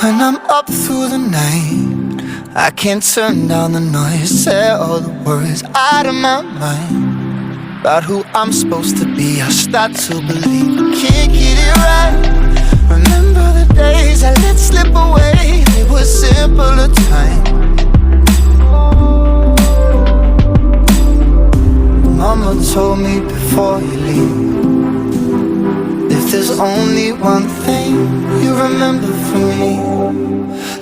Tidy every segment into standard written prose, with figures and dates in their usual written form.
When I'm up through the night, I can't turn down the noise. Say all the words out of my mind about who I'm supposed to be. I start to believe I can't get it right. Remember the days I let slip away. They were simpler times. Mama told me before you leave, if there's only one thing you remember from me,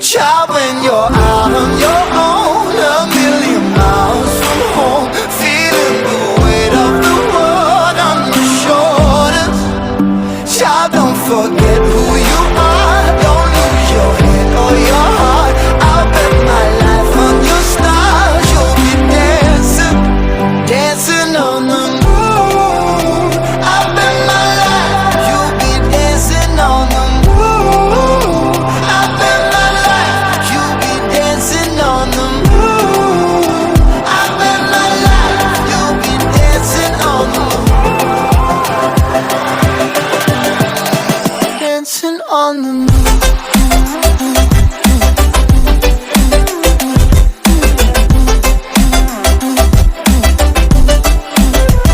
child, when you're out on your own, a million miles from home, feeling the weight of the world on your shoulders, child, don't forget who you are. Don't lose your head or your heart. I'll bet my life on your stars. You'll be dancing, dancing on the moon. I'll bet my life you'll be dancing on the moon. I'll bet my life you'll be dancing on the moon. I'll bet my life you'll be dancing on the moon. Dancing on the moon.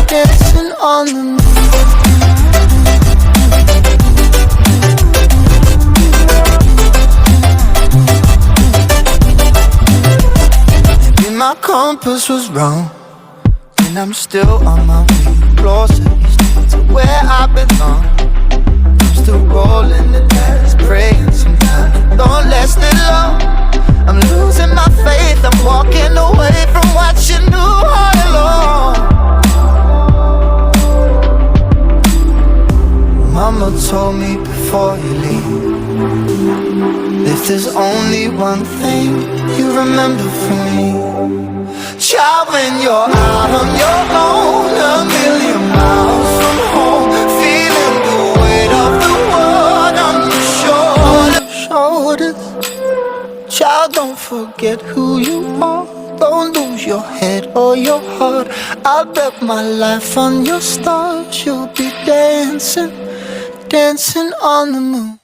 Dancing on the moon. Maybe my compass was wrong, and I'm still on my way closer to where I belong. I'm still rolling the dice, praying sometimes don't last it long. I'm losing my faith, I'm walking away from what you knew all along. Mama told me before you leave, if there's only one thing you remember from me, child, when you're out on your own, a million miles from home, feeling the weight of the world on your shoulders, child, don't forget who you are. Don't lose your head or your heart. I'll bet my life on your stars. You'll be dancing, dancing on the moon.